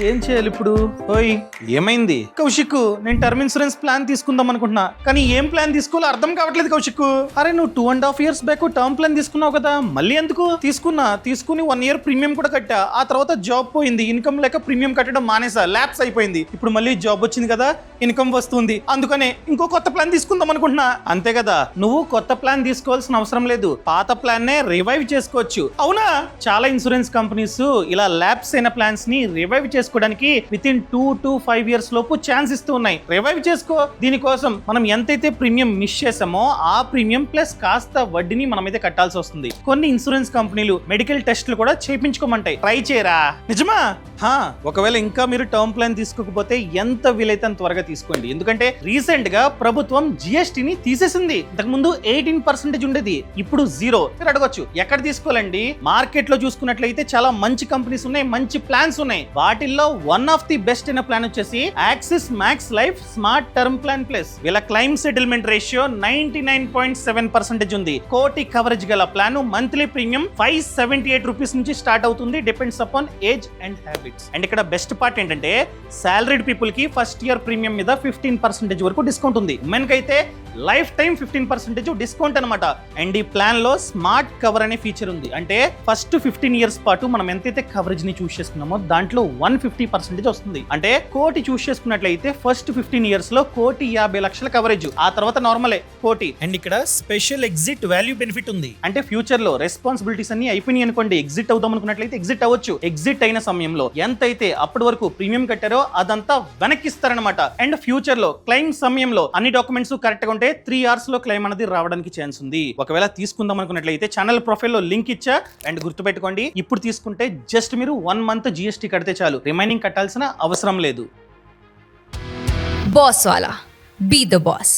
ఏం చేయాలి ఇప్పుడు? ఓయ్ ఏమైంది కౌశిక్? నేను టర్మ్ ఇన్సూరెన్స్ ప్లాన్ తీసుకుందాం అనుకుంటున్నా, కానీ ఏం ప్లాన్ తీసుకోవాలో అర్థం కావట్లేదు కౌశిక్. అరే నువ్వు 2.5 years బ్యాక్ టర్మ్ ప్లాన్ తీసుకున్నావు కదా, మళ్ళీ ఎందుకు? తీసుకుని 1 year ప్రీమియం కూడా కట్టా. ఆ తర్వాత జాబ్ పోయింది, ఇన్కమ్ లేక ప్రీమియం కట్టడం మానేసా, ల్యాప్స్ అయిపోయింది. ఇప్పుడు మళ్ళీ జాబ్ వచ్చింది కదా, ఇన్కమ్ వస్తుంది, అందుకనే ఇంకో కొత్త ప్లాన్ తీసుకుందాం అనుకుంటున్నా. అంతే కదా, నువ్వు కొత్త ప్లాన్ తీసుకోవాల్సిన అవసరం లేదు, పాత ప్లాన్ నే రివైవ్ చేసుకోవచ్చు. అవునా? చాలా ఇన్సూరెన్స్ కంపెనీస్ ఇలా ల్యాప్స్ అయిన ప్లాన్స్ ని రివైవ్ చేసుకోవడానికి వితిన్ 2 to 5 years లోపు ఛాన్స్ ఇస్తూ ఉన్నాయి. రివైవ్ చేసుకో. దీనికోసం మనం ఎంతైతే ప్రీమియం మిస్ చేసామో ఆ ప్రీమియం ప్లస్ కాస్త వడ్డీని మనమైతే కట్టాల్సి వస్తుంది. కొన్ని ఇన్సూరెన్స్ కంపెనీలు మెడికల్ టెస్టులు కూడా చేయించుకోమంటాయి. ట్రై చేయరా? నిజమా? ఒకవేళ ఇంకా మీరు టర్మ్ ప్లాన్ తీసుకోకపోతే ఎంత వీలైతే అంత త్వరగా తీసుకోండి. ఎందుకంటే రీసెంట్ గా ప్రభుత్వం జిఎస్టీని తీసేసింది. ఇంతకుముందు 18% ఉండేది, ఇప్పుడు 0. మీరు అడగొచ్చు ఎక్కడ తీసుకోవాలండి? మార్కెట్ లో చూసుకున్నట్లయితే చాలా మంచి కంపెనీస్ ఉన్నాయి, మంచి ప్లాన్స్ ఉన్నాయి. వాటిల్లో వన్ ఆఫ్ ది బెస్ట్ అయిన ప్లాన్ వచ్చేసి axis max life smart term plan plus. వీళ్ళ క్లైమ్ సెటిల్మెంట్ రేషియో 99.7% ఉంది. కోటి కవరేజ్ గల ప్లాన్. మంత్లీ ప్రీమియం 578 రూపీస్ నుంచి స్టార్ట్ అవుతుంది, depends upon age and habits. And ఇక్కడ బెస్ట్ పార్ట్ ఏంటంటే సాలరీడ్ పీపుల్ కి ఫస్ట్ ఇయర్ ప్రీమియం మీద 15% వరకు డిస్కౌంట్ ఉంది. ఉమెన్ కి అయితే లైఫ్ టైం 15% డిస్కౌంట్ అనమాట. అండ్ ఈ ప్లాన్ లో స్మార్ట్ కవర్ అనే ఫీచర్ ఉంది. అంటే ఫస్ట్ 15 years పాటు మనం ఎంతైతే కవరేజ్ ని చూస్ చేసుకున్నామో దాంట్లో 150% వస్తుంది. అంటే కోటి చూస్ చేసుకున్నట్లయితే ఫస్ట్ 15 years లో 1,50,00,000 కవరేజ్, ఆ తర్వాత నార్మలే కోటి. అండ్ ఇక్కడ స్పెషల్ ఎగ్జిట్ వాల్యూ బెనిఫిట్ ఉంది. అంటే ఫ్యూచర్ లో రెస్పాన్సిబిలిటీస్ అన్ని అయిపోయినాయి అనుకోండి, ఎగ్జిట్ అవుదాం అనుకున్నట్లయితే ఎగ్జిట్ అవ్వచ్చు. ఎగ్జిట్ అయిన సమయంలో ఎంతైతే అప్పటి వరకు ప్రీమియం కట్టారో అదంతా వెనక్కిస్తారనమాట. అండ్ ఫ్యూచర్ లో క్లెయిమ్ సమయంలో అన్ని డాక్యుమెంట్స్ కరెక్ట్ గా ఉంటే 3 hours లో క్లెయిమ్ అనేది రావడానికి ఛాన్స్ ఉంది. ఒకవేళ తీసుకుందాం అనుకున్నట్లయితే ఛానల్ ప్రొఫైల్ లో లింక్ ఇచ్చా. అండ్ గుర్తుపెట్టుకోండి, ఇప్పుడు తీసుకుంటే జస్ట్ మీరు 1 month GST కడితే చాలు, రిమైనింగ్ కట్టాల్సిన అవసరం లేదు. బాస్ వాలా, బీ ద బాస్.